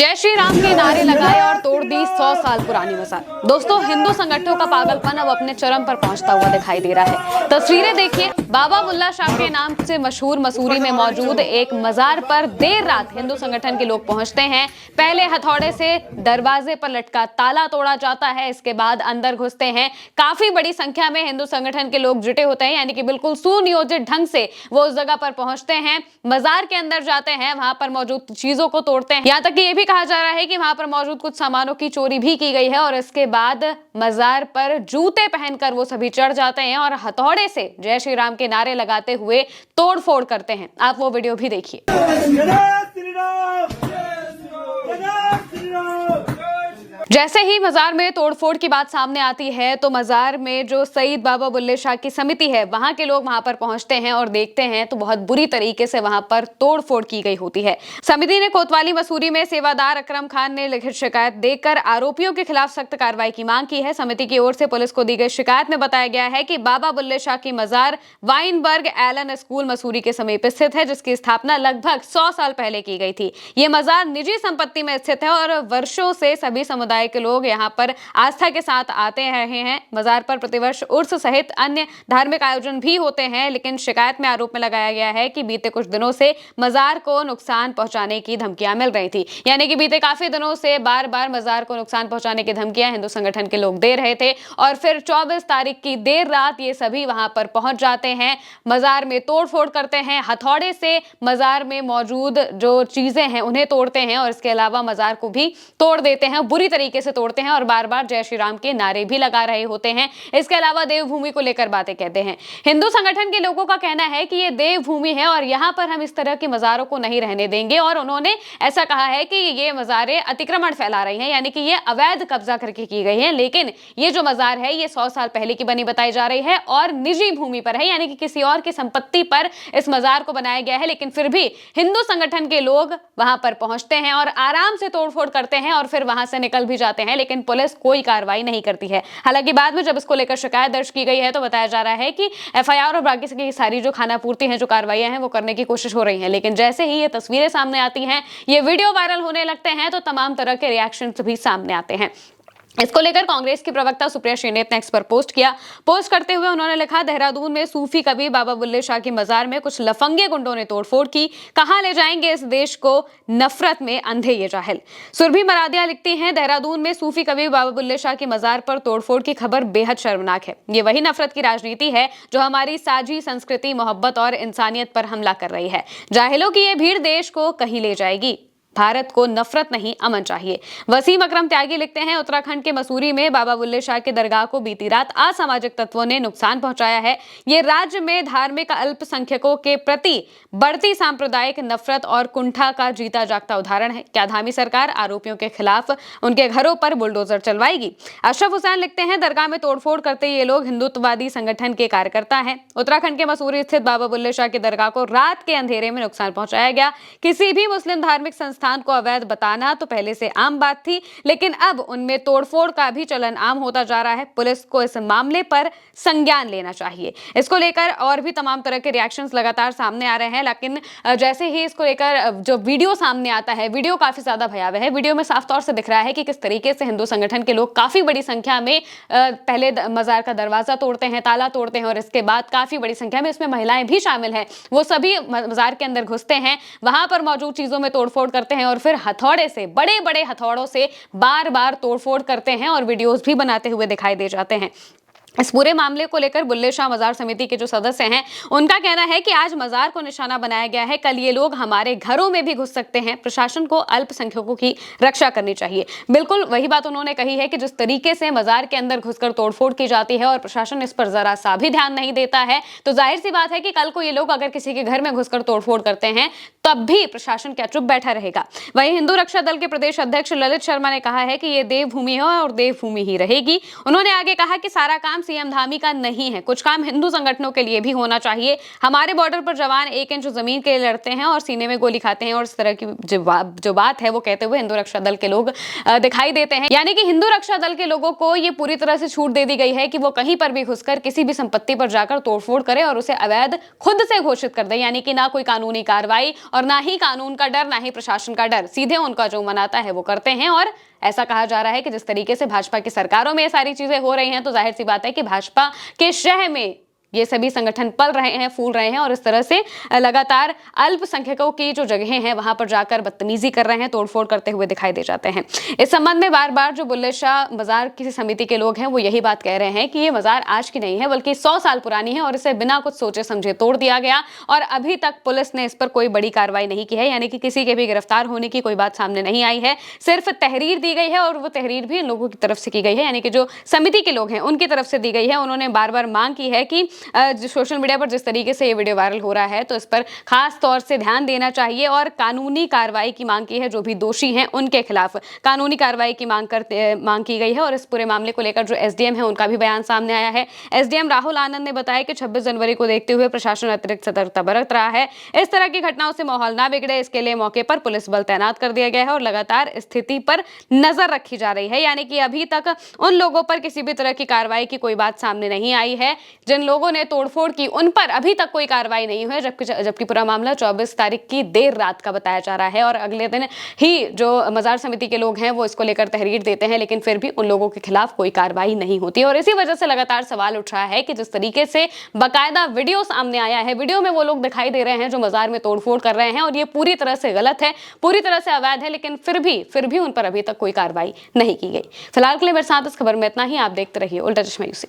जय श्री राम के नारे लगाए और तोड़ दी 100 साल पुरानी मजार। दोस्तों, हिंदू संगठनों का पागलपन अब अपने चरम पर पहुंचता हुआ दिखाई दे रहा है। तस्वीरें देखिए, बाबा बुल्ला शाह के नाम से मशहूर मसूरी में मौजूद एक मजार पर देर रात हिंदू संगठन के लोग पहुंचते हैं। पहले हथौड़े से दरवाजे पर लटका ताला तोड़ा जाता है, इसके बाद अंदर घुसते हैं। काफी बड़ी संख्या में हिंदू संगठन के लोग जुटे होते हैं, यानी कि बिल्कुल सुनियोजित ढंग से वो उस जगह पर पहुंचते हैं, मजार के अंदर जाते हैं, वहां पर मौजूद चीजों को तोड़ते हैं। यहाँ तक कि ये भी कहा जा रहा है कि वहां पर मौजूद कुछ सामानों की चोरी भी की गई है और इसके बाद मजार पर जूते पहनकर वो सभी चढ़ जाते हैं और हथौड़े से जय श्री राम के नारे लगाते हुए तोड़फोड़ करते हैं। आप वो वीडियो भी देखिए। जैसे ही मजार में तोड़फोड़ की बात सामने आती है तो मजार में जो सईद बाबा बुल्ले शाह की समिति है, वहां के लोग वहां पर पहुंचते हैं और देखते हैं तो बहुत बुरी तरीके से वहां पर तोड़फोड़ की गई होती है। समिति ने कोतवाली मसूरी में सेवादार अकरम खान ने लिखित शिकायत देकर आरोपियों के खिलाफ सख्त कार्रवाई की मांग की है। समिति की ओर से पुलिस को दी गई शिकायत में बताया गया है कि बाबा बुल्ले शाह की मजार वाइनबर्ग एलन स्कूल मसूरी के समीप स्थित है, जिसकी स्थापना लगभग 100 साल पहले की गई थी। ये मजार निजी संपत्ति में स्थित है और वर्षों से सभी समुदाय के लोग यहां पर आस्था के साथ आते रहे हैं। मजार पर प्रतिवर्ष उर्स सहित अन्य धार्मिक आयोजन भी होते हैं, लेकिन शिकायत में आरोप में लगाया गया है कि बीते कुछ दिनों से मजार को नुकसान पहुंचाने की धमकियां मिल रही थी। यानी कि बीते काफी दिनों से बार बार मजार को नुकसान पहुंचाने की धमकियां हिंदू संगठन के लोग दे रहे थे और फिर 24 तारीख की देर रात ये सभी वहां पर पहुंच जाते हैं, मजार में तोड़फोड़ करते हैं, हथौड़े से मजार में मौजूद जो चीजें हैं उन्हें तोड़ते हैं और इसके अलावा मजार को भी तोड़ देते हैं, बुरी तरीके से तोड़ते हैं और बार बार जय श्री राम के नारे भी लगा रहे होते हैं। इसके अलावा देवभूमि को लेकर बातें कहते हैं। हिंदू संगठन के लोगों का कहना है कि ये देवभूमि है और यहाँ पर हम इस तरह की मजारों को नहीं रहने देंगे और उन्होंने ऐसा कहा है कि ये मजारें अतिक्रमण फैला रही हैं, यानी कि ये अवैध कब्जा करके की गई है। लेकिन ये जो मजार है ये 100 साल पहले की बनी बताई जा रही है और निजी भूमि पर है, यानी कि किसी और की संपत्ति पर इस मजार को बनाया गया है। लेकिन फिर भी हिंदू संगठन के लोग वहां पर पहुंचते हैं और आराम से तोड़फोड़ करते हैं और फिर वहां से निकल भी जाते हैं, लेकिन पुलिस कोई कार्रवाई नहीं करती है। हालांकि बाद में जब इसको लेकर शिकायत दर्ज की गई है तो बताया जा रहा है कि एफआईआर और बाकी की सारी जो खानापूर्ति है, जो कार्रवाइयां हैं वो करने की कोशिश हो रही है। लेकिन जैसे ही ये तस्वीरें सामने आती हैं, ये वीडियो वायरल होने लगते हैं तो तमाम तरह के रिएक्शंस भी सामने आते हैं। इसको लेकर कांग्रेस की प्रवक्ता सुप्रिया श्रीनेत ने एक्स पर पोस्ट किया। पोस्ट करते हुए उन्होंने लिखा, देहरादून में सूफी कवि बाबा बुल्ले शाह की मजार में कुछ लफंगे गुंडों ने तोड़फोड़ की, कहां ले जाएंगे इस देश को नफरत में अंधे ये जाहिल। सुरभि मरादिया लिखती हैं, देहरादून में सूफी कवि बाबा बुल्ले शाह की मजार पर तोड़फोड़ की खबर बेहद शर्मनाक है। ये वही नफरत की राजनीति है जो हमारी साझी संस्कृति, मोहब्बत और इंसानियत पर हमला कर रही है। जाहिलों की ये भीड़ देश को कहीं ले जाएगी। भारत को नफरत नहीं, अमन चाहिए। वसीम अकरम त्यागी लिखते हैं, उत्तराखंड के मसूरी में बाबा बुल्ले शाह के दरगाह को बीती रात असामाजिक तत्वों ने नुकसान पहुंचाया है। ये राज्य में धार्मिक अल्पसंख्यकों के प्रति बढ़ती सांप्रदायिक नफरत और कुंठा का जीता जागता उदाहरण है। क्या धामी सरकार आरोपियों के खिलाफ उनके घरों पर बुलडोजर चलवाएगी? अशरफ हुसैन लिखते हैं, दरगाह में तोड़फोड़ करते ये लोग हिंदुत्ववादी संगठन के कार्यकर्ता हैं। उत्तराखंड के मसूरी स्थित बाबा बुल्ले शाह की दरगाह को रात के अंधेरे में नुकसान पहुंचाया गया। किसी भी मुस्लिम धार्मिक स्थान को अवैध बताना तो पहले से आम बात थी, लेकिन अब उनमें तोड़फोड़ का भी चलन आम होता जा रहा है। पुलिस को इस मामले पर संज्ञान लेना चाहिए। इसको लेकर और भी तमाम तरह के रिएक्शंस लगातार सामने आ रहे हैं, लेकिन जैसे ही इसको लेकर जो वीडियो सामने आता है, वीडियो काफी ज्यादा भयावह है। वीडियो में साफ तौर से दिख रहा है कि किस तरीके से हिंदू संगठन के लोग काफी बड़ी संख्या में पहले मजार का दरवाजा तोड़ते हैं, ताला तोड़ते हैं और इसके बाद काफी बड़ी संख्या में इसमें महिलाएं भी शामिल हैं, वो सभी मजार के अंदर घुसते हैं, वहां पर मौजूद चीजों में तोड़फोड़ करते हैं और फिर हथौड़े से, बड़े बड़े हथौड़ों से बार बार तोड़फोड़ करते हैं और वीडियोस भी बनाते हुए दिखाई दे जाते हैं। इस पूरे मामले को लेकर बुल्ले शाह मजार समिति के जो सदस्य हैं उनका कहना है कि आज मजार को निशाना बनाया गया है, कल ये लोग हमारे घरों में भी घुस सकते हैं। प्रशासन को अल्पसंख्यकों की रक्षा करनी चाहिए। बिल्कुल वही बात उन्होंने कही है कि जिस तरीके से मजार के अंदर घुसकर तोड़फोड़ की जाती है और प्रशासन इस पर जरा सा भी ध्यान नहीं देता है, तो जाहिर सी बात है कि कल को ये लोग अगर किसी के घर में घुसकर तोड़फोड़ करते हैं तब भी प्रशासन क्या चुप बैठा रहेगा। वहीं हिंदू रक्षा दल के प्रदेश अध्यक्ष ललित शर्मा ने कहा है कि ये देवभूमि है और देवभूमि ही रहेगी। उन्होंने आगे कहा कि सारा काम काम सीएम धामी का नहीं है, कुछ काम हिंदू संगठनों के लिए भी होना चाहिए। हमारे बॉर्डर पर जवान 1 इंच जमीन के लिए लड़ते हैं और सीने में गोली खाते हैं और इस तरह की जो बात है वो कहते हुए हिंदू रक्षा दल के लोग दिखाई देते हैं। यानी कि हिंदू रक्षा दल के लोगों को ये पूरी तरह से छूट दे दी गई है कि वो कहीं पर भी घुसकर किसी भी संपत्ति पर जाकर तोड़फोड़ करे और उसे अवैध खुद से घोषित कर दे। यानी कि ना कोई कानूनी कार्रवाई और ना ही कानून का डर, ना ही प्रशासन का डर, सीधे उनका जो मन आता है वो करते हैं। और ऐसा कहा जा रहा है कि जिस तरीके से भाजपा की सरकारों में ये सारी चीजें हो रही हैं तो जाहिर सी बात है कि भाजपा के शह में ये सभी संगठन पल रहे हैं, फूल रहे हैं और इस तरह से लगातार अल्पसंख्यकों की जो जगहें हैं वहां पर जाकर बदतमीजी कर रहे हैं, तोड़फोड़ करते हुए दिखाई दे जाते हैं। इस संबंध में बार बार जो बुल्ले शाह मजार की समिति के लोग हैं वो यही बात कह रहे हैं कि ये मजार आज की नहीं है बल्कि 100 साल पुरानी है और इसे बिना कुछ सोचे समझे तोड़ दिया गया और अभी तक पुलिस ने इस पर कोई बड़ी कार्रवाई नहीं की है। यानी कि किसी के भी गिरफ्तार होने की कोई बात सामने नहीं आई है, सिर्फ तहरीर दी गई है और वो तहरीर भी इन लोगों की तरफ से की गई है, यानी कि जो समिति के लोग हैं उनकी तरफ से दी गई है। उन्होंने बार बार मांग की है कि सोशल मीडिया पर जिस तरीके से ये वीडियो वायरल हो रहा है तो इस पर खास तौर से ध्यान देना चाहिए और कानूनी कार्रवाई की मांग की है। जो भी दोषी हैं उनके खिलाफ कानूनी कार्रवाई की मांग की गई है। और इस पूरे मामले को लेकर जो एसडीएम है उनका भी बयान सामने आया है। एसडीएम राहुल आनंद ने बताया कि 26 जनवरी को देखते हुए प्रशासन अतिरिक्त सतर्कता बरत रहा है। इस तरह की घटनाओं से माहौल ना बिगड़े इसके लिए मौके पर पुलिस बल तैनात कर दिया गया है और लगातार स्थिति पर नजर रखी जा रही है। यानी कि अभी तक उन लोगों पर किसी भी तरह की कार्रवाई की कोई बात सामने नहीं आई है। जिन लोगों ने तोड़फोड़ की उन पर अभी तक कोई कार्रवाई नहीं हुई, जबकि पूरा मामला 24 तारीख की देर रात का बताया जा रहा है और अगले दिन ही जो मजार समिति के लोग हैं वो इसको लेकर तहरीर देते हैं, लेकिन फिर भी उन लोगों के खिलाफ कोई कार्रवाई नहीं होती। और इसी वजह से लगातार सवाल उठ रहा है कि जिस तरीके से बाकायदा वीडियो सामने आया है, वीडियो में वो लोग दिखाई दे रहे हैं जो मजार में तोड़फोड़ कर रहे हैं और ये पूरी तरह से गलत है, पूरी तरह से अवैध है, लेकिन फिर भी उन पर अभी तक कोई कार्रवाई नहीं की गई। फिलहाल के लिए मेरे साथ इस खबर में इतना ही। आप देखते रहिए उल्टा चश्मा यूसी।